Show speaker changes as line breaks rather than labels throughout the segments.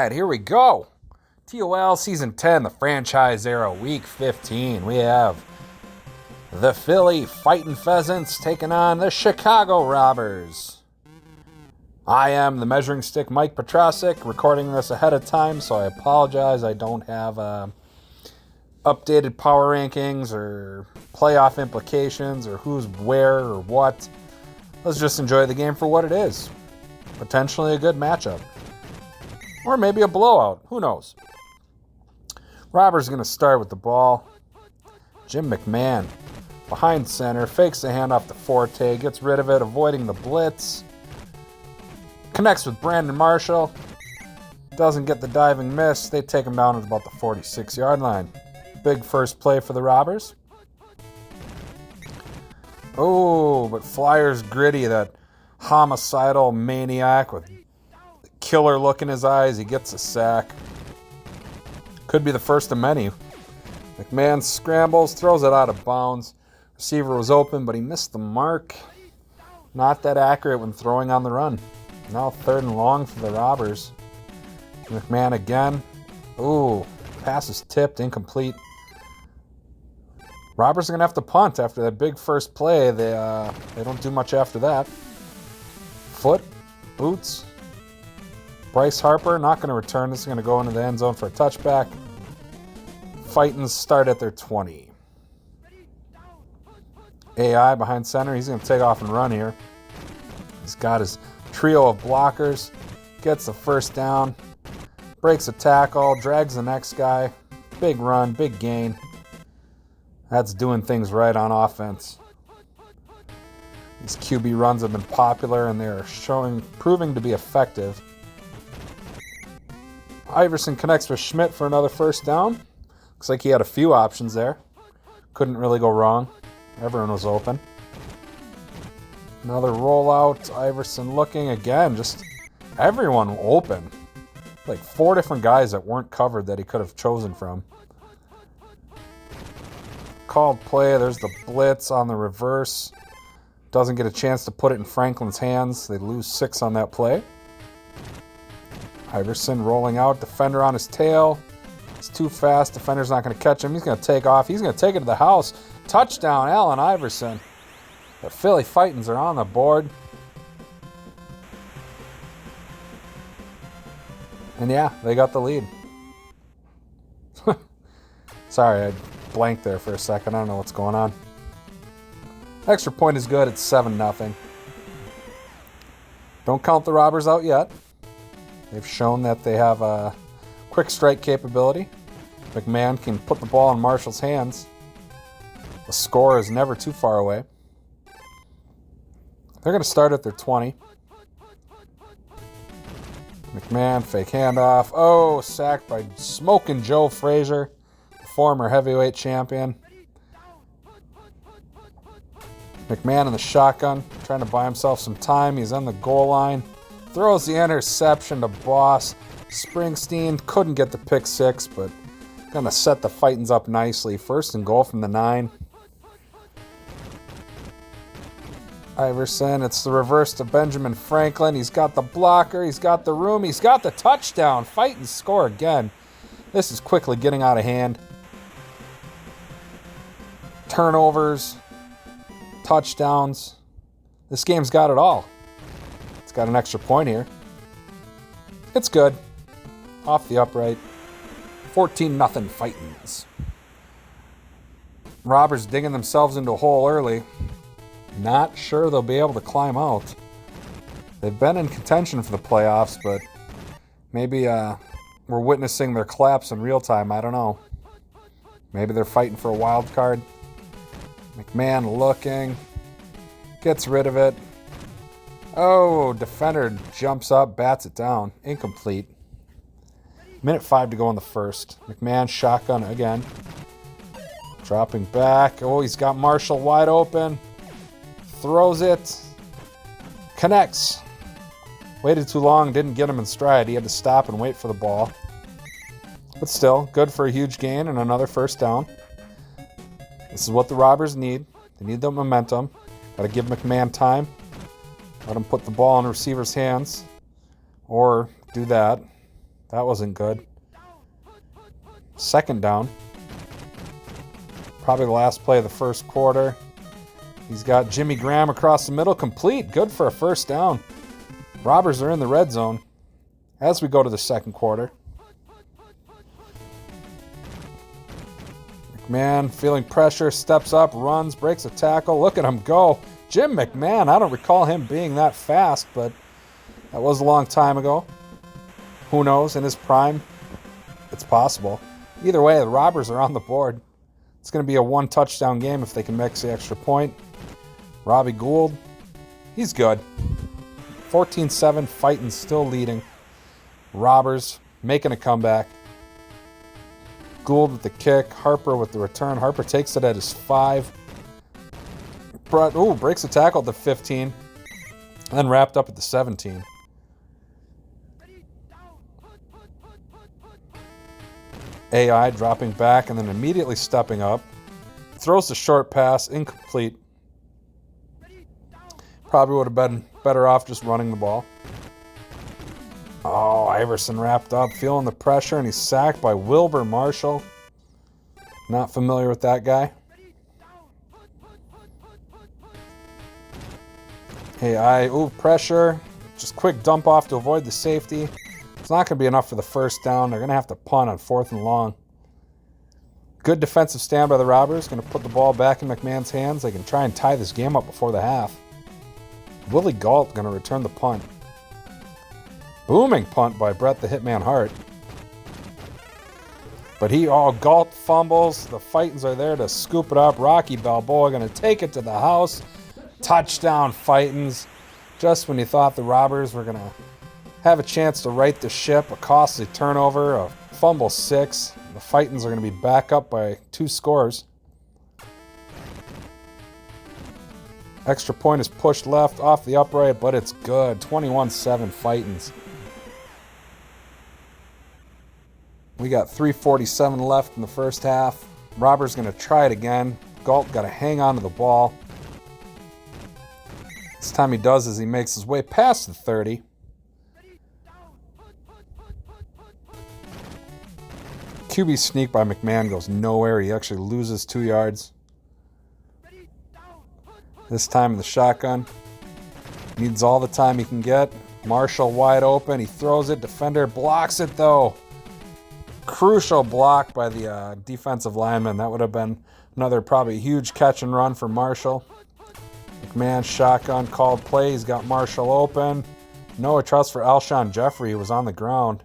right, here we go. TOL Season 10, the franchise era, Week 15. We have the Philly Fightin' Pheasants taking on the Chicago Robbers. I am the Measuring Stick Mike Petrosic, recording this ahead of time, so I apologize. I don't have updated power rankings or playoff implications or who's where or what. Let's just enjoy the game for what it is. Potentially a good matchup. Or maybe a blowout. Who knows? Robbers going to start with the ball. Jim McMahon behind center. Fakes the handoff to Forte. Gets rid of it, avoiding the blitz. Connects with Brandon Marshall. Doesn't get the diving miss. They take him down at about the 46-yard line. Big first play for the Robbers. Oh, but Flyers Gritty, that homicidal maniac with killer look in his eyes. He gets a sack. Could be the first of many. McMahon scrambles, throws it out of bounds. Receiver was open, but he missed the mark. Not that accurate when throwing on the run. Now 3rd and long for the Robbers. McMahon again. Ooh, pass is tipped, incomplete. Robbers are going to have to punt after that big first play. They don't do much after that. Foot, boots. Bryce Harper not going to return. This is going to go into the end zone for a touchback. Fightins start at their 20. AI behind center. He's going to take off and run here. He's got his trio of blockers. Gets the first down. Breaks a tackle. Drags the next guy. Big run. Big gain. That's doing things right on offense. These QB runs have been popular and they're proving to be effective. Iverson connects with Schmidt for another first down. Looks like he had a few options there. Couldn't really go wrong. Everyone was open. Another rollout. Iverson looking again. Just everyone open. Like 4 different guys that weren't covered that he could have chosen from. Called play. There's the blitz on the reverse. Doesn't get a chance to put it in Franklin's hands. They lose 6 on that play. Iverson rolling out. Defender on his tail. It's too fast. Defender's not going to catch him. He's going to take off. He's going to take it to the house. Touchdown, Allen Iverson. The Philly Fightins are on the board. And yeah, they got the lead. Sorry, I blanked there for a second. I don't know what's going on. Extra point is good. It's 7-0. Don't count the Robbers out yet. They've shown that they have a quick strike capability. McMahon can put the ball in Marshall's hands. The score is never too far away. They're going to start at their 20. McMahon, fake handoff. Oh, sacked by Smoking Joe Frazier, former heavyweight champion. McMahon in the shotgun, trying to buy himself some time. He's on the goal line. Throws the interception to Boss. Springsteen couldn't get the pick 6, but going to set the Fightins up nicely. 1st and goal from the 9. Iverson, it's the reverse to Benjamin Franklin. He's got the blocker. He's got the room. He's got the touchdown. Fightins score again. This is quickly getting out of hand. Turnovers. Touchdowns. This game's got it all. It's got an extra point here. It's good. Off the upright. 14-0 Fightins. Robbers digging themselves into a hole early. Not sure they'll be able to climb out. They've been in contention for the playoffs, but maybe we're witnessing their collapse in real time. I don't know. Maybe they're fighting for a wild card. McMahon looking. Gets rid of it. Oh, defender jumps up, bats it down. Incomplete. Minute 5 to go in the first. McMahon shotgun again. Dropping back. Oh, he's got Marshall wide open. Throws it. Connects. Waited too long, didn't get him in stride. He had to stop and wait for the ball. But still, good for a huge gain and another first down. This is what the Robbers need. They need the momentum. Got to give McMahon time. Let him put the ball in the receiver's hands. Or do that. That wasn't good. Second down. Probably the last play of the first quarter. He's got Jimmy Graham across the middle. Complete. Good for a first down. Robbers are in the red zone as we go to the second quarter. McMahon feeling pressure, steps up, runs, breaks a tackle. Look at him go. Jim McMahon, I don't recall him being that fast, but that was a long time ago. Who knows? In his prime, it's possible. Either way, the Robbers are on the board. It's going to be a one-touchdown game if they can make the extra point. Robbie Gould, he's good. 14-7, fighting, still leading. Robbers making a comeback. Gould with the kick, Harper with the return. Harper takes it at his 5. Breaks a tackle at the 15. And then wrapped up at the 17. AI dropping back and then immediately stepping up. Throws the short pass, incomplete. Probably would have been better off just running the ball. Oh, Iverson wrapped up, feeling the pressure, and he's sacked by Wilbur Marshall. Not familiar with that guy. Pressure. Just quick dump off to avoid the safety. It's not going to be enough for the first down. They're going to have to punt on 4th and long. Good defensive stand by the Robbers. Going to put the ball back in McMahon's hands. They can try and tie this game up before the half. Willie Galt going to return the punt. Booming punt by Brett the Hitman Hart. But Galt fumbles. The Fightins are there to scoop it up. Rocky Balboa going to take it to the house. Touchdown, Fightins. Just when you thought the Robbers were going to have a chance to right the ship, a costly turnover, a fumble 6. The Fightins are going to be back up by 2 scores. Extra point is pushed left off the upright, but it's good. 21-7 Fightins. We got 3:47 left in the first half. Robbers going to try it again. Galt got to hang on to the ball. This time he does as he makes his way past the 30. QB sneak by McMahon goes nowhere. He actually loses 2 yards. This time in the shotgun. Needs all the time he can get. Marshall wide open. He throws it. Defender blocks it though. Crucial block by the defensive lineman. That would have been another probably huge catch and run for Marshall. McMahon shotgun called play. He's got Marshall open. No trust for Alshon Jeffrey, who was on the ground.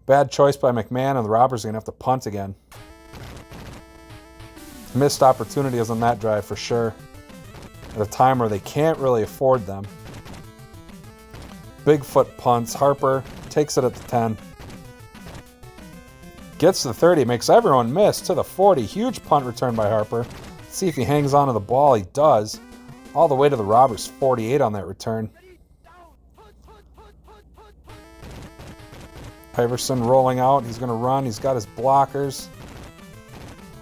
Bad choice by McMahon, and the Robbers are going to have to punt again. Missed opportunities on that drive for sure. At a time where they can't really afford them. Bigfoot punts. Harper takes it at the 10. Gets to the 30, makes everyone miss to the 40. Huge punt return by Harper. Let's see if he hangs on to the ball. He does. All the way to the Robbers' 48 on that return. Iverson rolling out. He's going to run. He's got his blockers.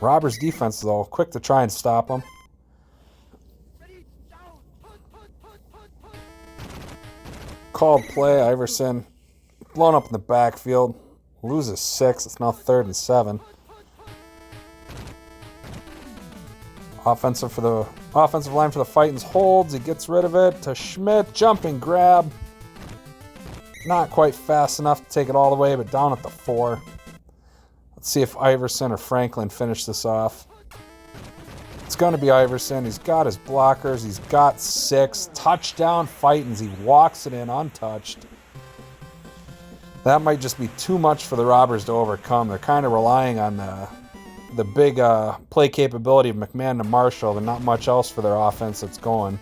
Robbers' defense, though, quick to try and stop him. Called play. Iverson blown up in the backfield. Loses 6. It's now 3rd and 7. Offensive line for the Fightins holds. He gets rid of it to Schmidt. Jumping grab. Not quite fast enough to take it all the way, but down at the 4. Let's see if Iverson or Franklin finish this off. It's going to be Iverson. He's got his blockers. He's got 6. Touchdown Fightins. He walks it in untouched. That might just be too much for the Robbers to overcome. They're kind of relying on the big play capability of McMahon to Marshall, and not much else for their offense that's going.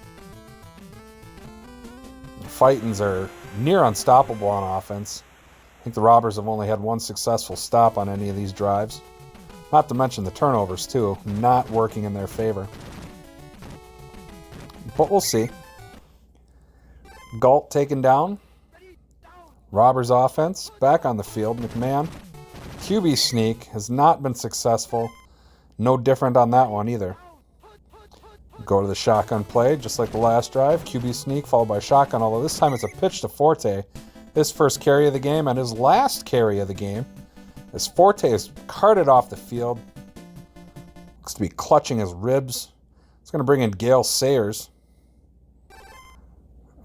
The Fightins are near unstoppable on offense. I think the Robbers have only had 1 successful stop on any of these drives. Not to mention the turnovers, too. Not working in their favor. But we'll see. Galt taken down. Robbers offense back on the field. McMahon. QB sneak has not been successful. No different on that one either. Go to the shotgun play, just like the last drive. QB sneak followed by shotgun, although this time it's a pitch to Forte. his first carry of the game and his last carry of the game. As Forte is carted off the field. Looks to be clutching his ribs. It's going to bring in Gale Sayers. I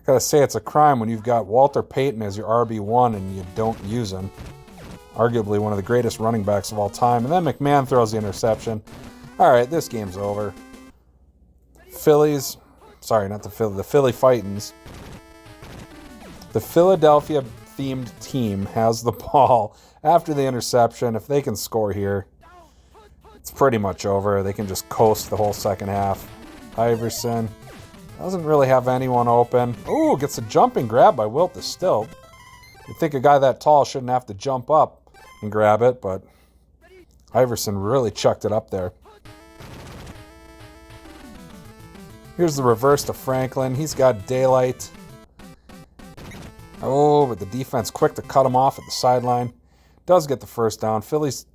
gotta say, it's a crime when you've got Walter Payton as your RB1 and you don't use him. Arguably one of the greatest running backs of all time. And then McMahon throws the interception. All right, this game's over. Phillies, sorry, not the Philly Fightins. The Philadelphia-themed team has the ball after the interception. If they can score here, it's pretty much over. They can just coast the whole second half. Iverson doesn't really have anyone open. Ooh, gets a jumping grab by Wilt the Stilt. You'd think a guy that tall shouldn't have to jump up and grab it, but Iverson really chucked it up there. Here's the reverse to Franklin. He's got daylight. Oh, but the defense quick to cut him off at the sideline. Does get the first down. Phillies.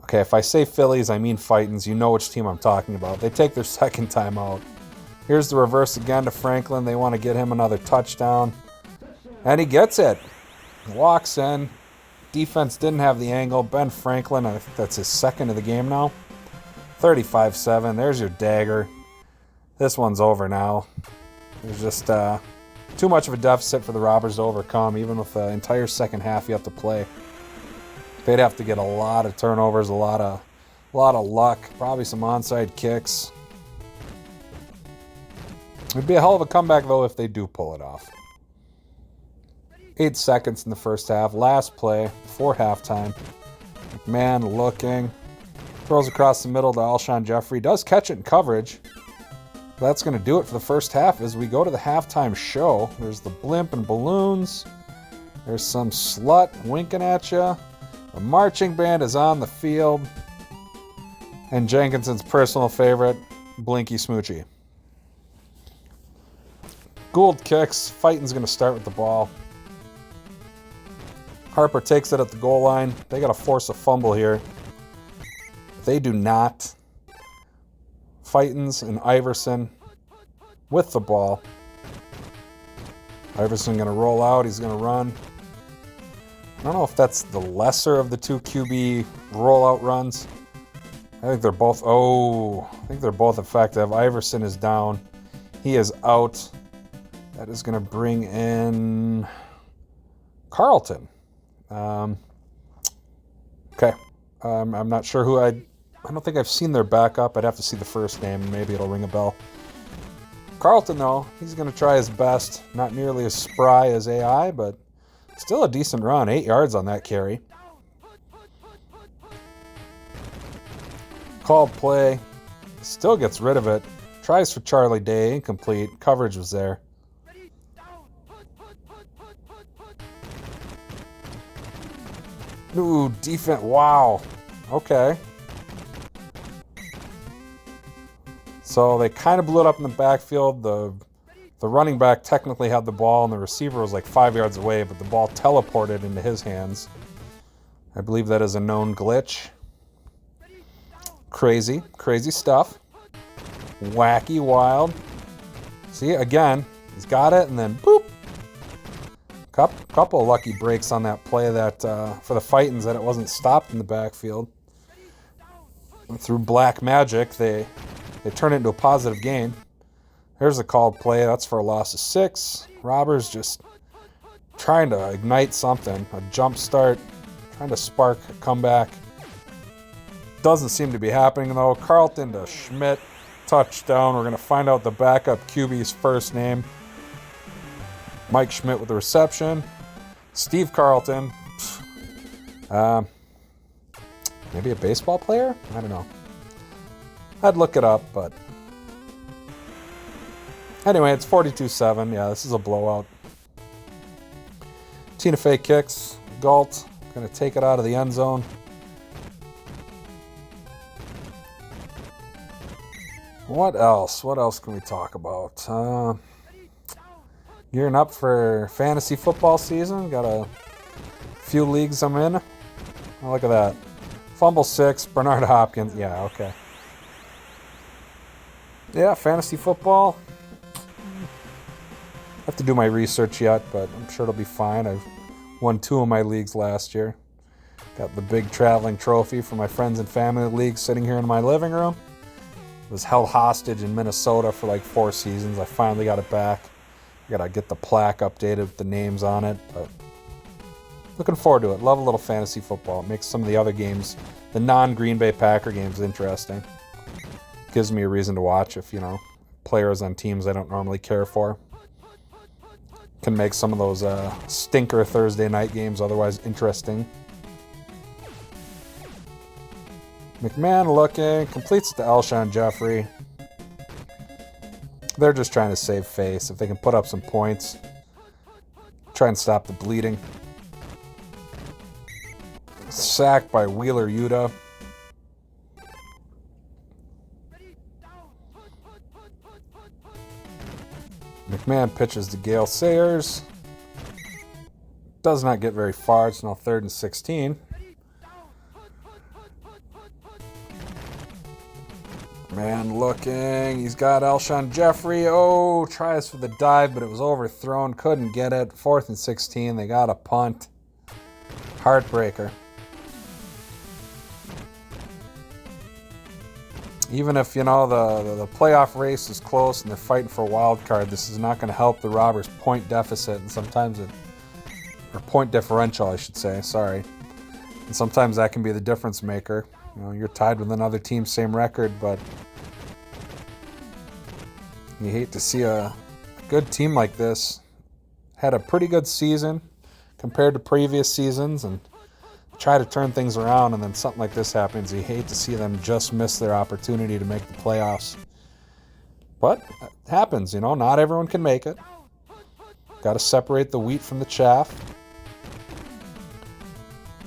Okay, if I say Phillies, I mean Fightins. You know which team I'm talking about. They take their second time out. Here's the reverse again to Franklin. They want to get him another touchdown. And he gets it. Walks in. Defense didn't have the angle. Ben Franklin, I think that's his second of the game now. 35-7. There's your dagger. This one's over now. There's just too much of a deficit for the Robbers to overcome, even with the entire second half you have to play. They'd have to get a lot of turnovers, a lot of luck, probably some onside kicks. It'd be a hell of a comeback, though, if they do pull it off. 8 seconds in the first half. Last play before halftime. McMahon looking. Throws across the middle to Alshon Jeffrey. Does catch it in coverage. That's going to do it for the first half as we go to the halftime show. There's the blimp and balloons. There's some slut winking at you. The marching band is on the field. And Jenkinson's personal favorite, Blinky Smoochie. Gould kicks. Fighting's going to start with the ball. Harper takes it at the goal line. They got to force a fumble here. If they do not, Fightins and Iverson with the ball. Iverson going to roll out. He's going to run. I don't know if that's the lesser of the two QB rollout runs. I think they're both. I think they're both effective. Iverson is down. He is out. That is going to bring in Carlton. Okay. I'm not sure who I don't think I've seen their backup. I'd have to see the first name. Maybe it'll ring a bell. Carlton, though, he's going to try his best. Not nearly as spry as AI, but still a decent run. 8 yards on that carry. Called play. Still gets rid of it. Tries for Charlie Day. Incomplete. Coverage was there. Ooh, defense. Wow. Okay. So they kind of blew it up in the backfield. The running back technically had the ball, and the receiver was like 5 yards away, but the ball teleported into his hands. I believe that is a known glitch. Crazy stuff. Wacky, wild. See, again, he's got it, and then boop. Couple of lucky breaks on that play that for the Fightins that it wasn't stopped in the backfield. And through black magic, they turn it into a positive gain. There's a called play. That's for a loss of 6. Robbers just trying to ignite something. A jump start. Trying to spark a comeback. Doesn't seem to be happening, though. Carlton to Schmidt. Touchdown. We're going to find out the backup QB's first name. Mike Schmidt with the reception. Steve Carlton. Maybe a baseball player? I don't know. I'd look it up, but anyway, it's 42-7. Yeah, this is a blowout. Tina Fey kicks. Galt going to take it out of the end zone. What else? What else can we talk about? Gearing up for fantasy football season. Got a few leagues I'm in. Oh, look at that. Fumble 6, Bernard Hopkins. Yeah, okay. Yeah, fantasy football. I have to do my research yet, but I'm sure it'll be fine. I've won 2 of my leagues last year. Got the big traveling trophy for my friends and family league sitting here in my living room. It was held hostage in Minnesota for like 4 seasons. I finally got it back. I gotta get the plaque updated with the names on it, but looking forward to it. Love a little fantasy football. It makes some of the other games, the non-Green Bay Packer games, interesting. Gives me a reason to watch if, players on teams I don't normally care for. Can make some of those stinker Thursday night games otherwise interesting. McMahon looking, completes to Alshon Jeffrey. They're just trying to save face. If they can put up some points, try and stop the bleeding. Sacked by Wheeler Yuta. McMahon pitches to Gale Sayers. Does not get very far. It's now 3rd and 16. Man looking. He's got Alshon Jeffrey. Oh, tries for the dive, but it was overthrown. Couldn't get it. 4th and 16. They got a punt. Heartbreaker. Even if, the playoff race is close and they're fighting for a wild card, this is not going to help the Robbers' point deficit, and sometimes or point differential, I should say, sorry. And sometimes that can be the difference maker. You're tied with another team, same record, but you hate to see a good team like this. Had a pretty good season compared to previous seasons, and try to turn things around, and then something like this happens. You hate to see them just miss their opportunity to make the playoffs. But it happens, not everyone can make it. Got to separate the wheat from the chaff.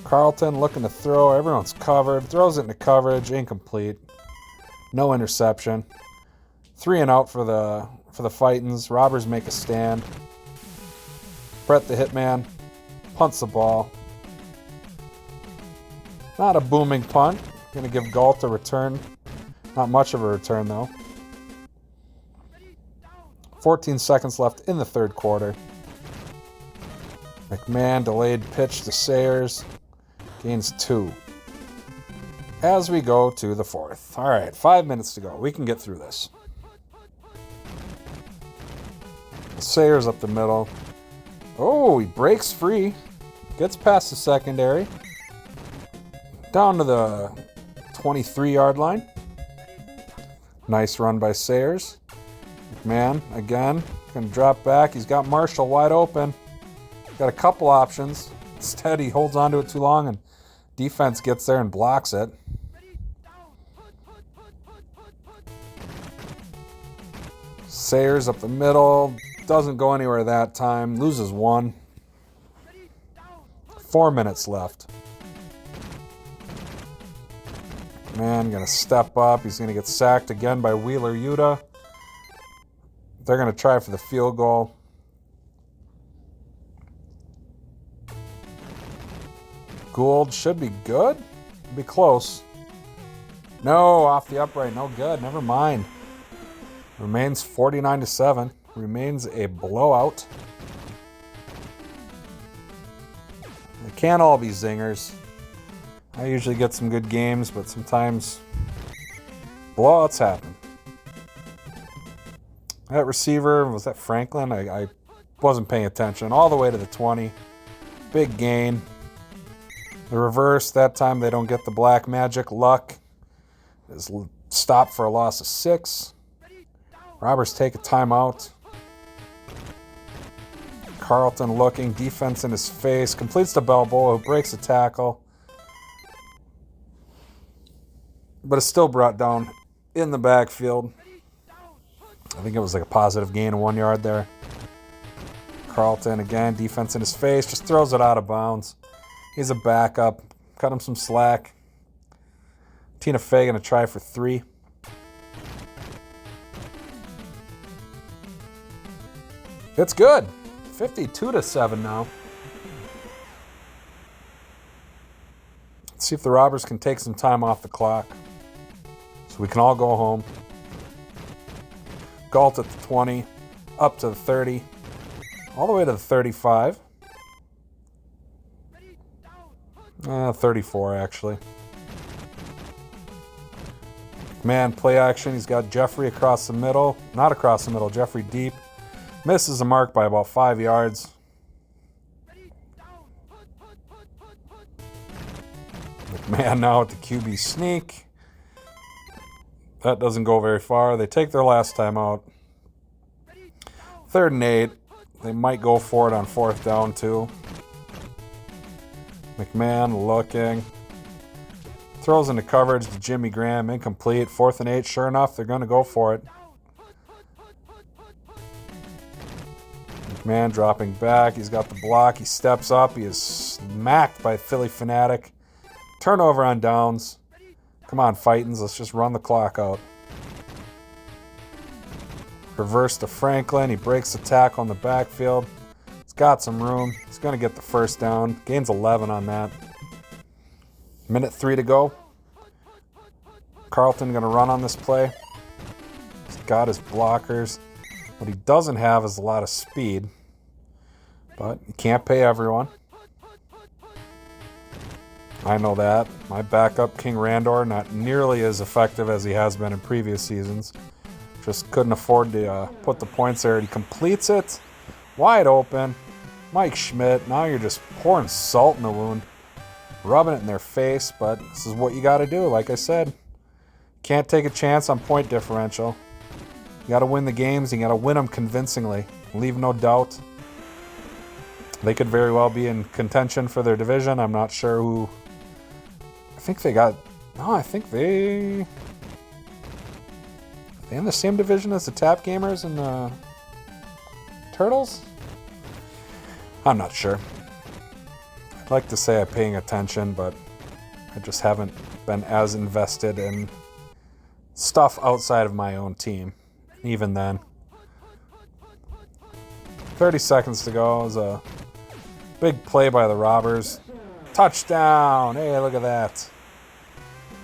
Carlton looking to throw. Everyone's covered. Throws it into coverage. Incomplete. No interception. 3 and out for the Fightins. Robbers make a stand. Brett the Hitman punts the ball. Not a booming punt. Going to give Galt a return. Not much of a return, though. 14 seconds left in the 3rd quarter. McMahon delayed pitch to Sayers. Gains 2. As we go to the 4th. All right, 5 minutes to go. We can get through this. Sayers up the middle. Oh, he breaks free. Gets past the secondary. Down to the 23-yard line. Nice run by Sayers. McMahon, again, going to drop back. He's got Marshall wide open. Got a couple options. Instead, he holds onto it too long, and defense gets there and blocks it. Sayers up the middle. Doesn't go anywhere that time. Loses 1. 4 minutes left. Man, going to step up. He's going to get sacked again by Wheeler Yuta. They're going to try for the field goal. Gould should be good. Be close. No, off the upright. No good. Never mind. Remains 49-7. Remains a blowout. They can't all be zingers. I usually get some good games, but sometimes blowouts happen. That receiver, was that Franklin? I wasn't paying attention. All the way to the 20. Big gain. The reverse, that time they don't get the black magic. Luck is stopped for a loss of 6. Robbers take a timeout. Carlton looking, defense in his face. Completes the Balboa, who breaks a tackle. But it's still brought down in the backfield. I think it was like a positive gain of 1 yard there. Carlton, again, defense in his face. Just throws it out of bounds. He's a backup. Cut him some slack. Tina Fey going to try for 3. It's good. 52-7 now. Let's see if the Robbers can take some time off the clock so we can all go home. Galt at the 20, up to the 30. all the way to the 35. 34, actually. Man, play action. He's got Jeffrey across the middle. Not across the middle, Jeffrey deep. Misses the mark by about 5 yards. McMahon now with the QB sneak. That doesn't go very far. They take their last time out. 3rd and 8. They might go for it on 4th down, too. McMahon looking. Throws into coverage to Jimmy Graham. Incomplete. 4th and 8. Sure enough, they're going to go for it. McMahon dropping back. He's got the block. He steps up. He is smacked by Philly Fanatic. Turnover on downs. Come on, Fightins. Let's just run the clock out. Reverse to Franklin. He breaks the tackle on the backfield. He's got some room. He's going to get the 1st down. Gains 11 on that. Minute 3 to go. Carlton going to run on this play. He's got his blockers. What he doesn't have is a lot of speed. But you can't pay everyone. I know that. My backup, King Randor, not nearly as effective as he has been in previous seasons. Just couldn't afford to put the points there. He completes it. Wide open. Mike Schmidt. Now you're just pouring salt in the wound. Rubbing it in their face. But this is what you got to do. Like I said, can't take a chance on point differential. You got to win the games. You got to win them convincingly. Leave no doubt. They could very well be in contention for their division. I'm not sure who. I think they got. No, I think they. Are they in the same division as the Tap Gamers and the Turtles? I'm not sure. I'd like to say I'm paying attention, but I just haven't been as invested in stuff outside of my own team. Even then. 30 seconds to go. It was a big play by the Robbers. Touchdown! Hey, look at that.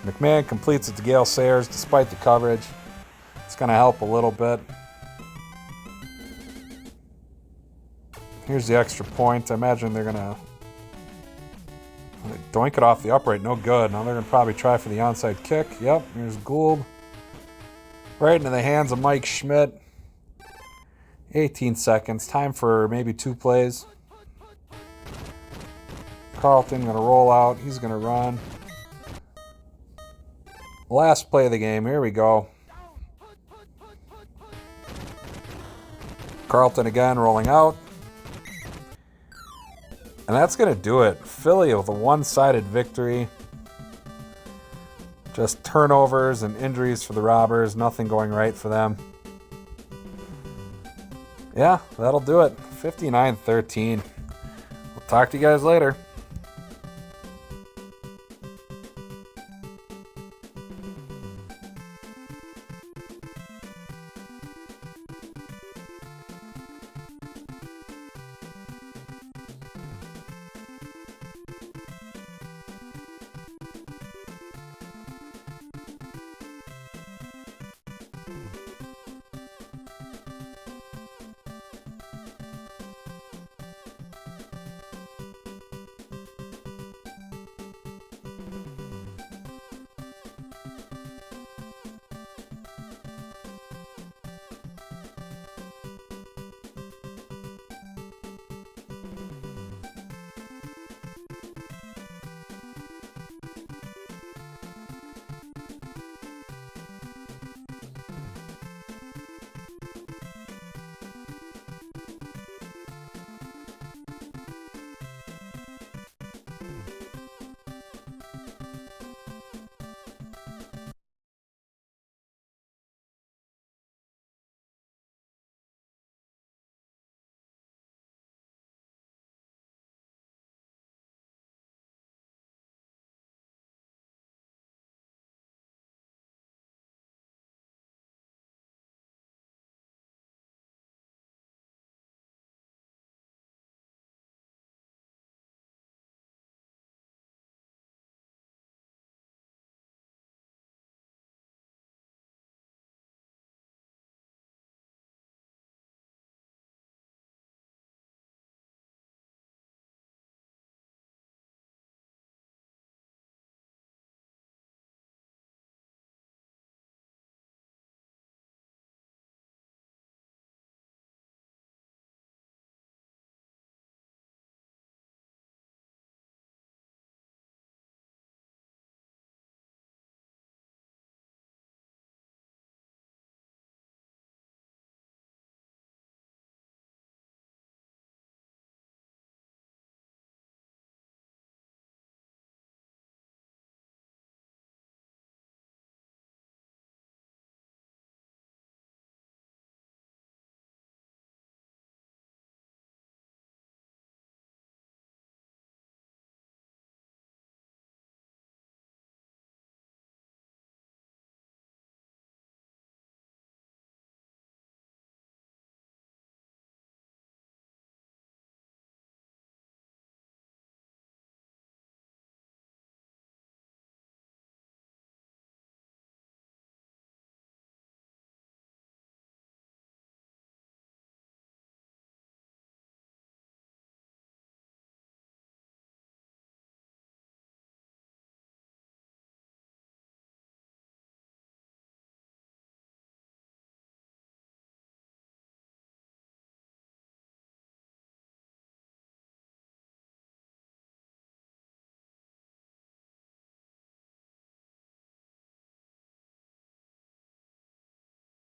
McMahon completes it to Gale Sayers despite the coverage. It's going to help a little bit. Here's the extra point. I imagine they're going to doink it off the upright. No good. Now they're going to probably try for the onside kick. Yep, here's Gould. Right into the hands of Mike Schmidt. 18 seconds. Time for maybe 2 plays. Carlton going to roll out. He's going to run. Last play of the game. Here we go. Carlton again rolling out. And that's going to do it. Philly with a one-sided victory. Just turnovers and injuries for the Robbers. Nothing going right for them. Yeah, that'll do it. 59-13. We'll talk to you guys later.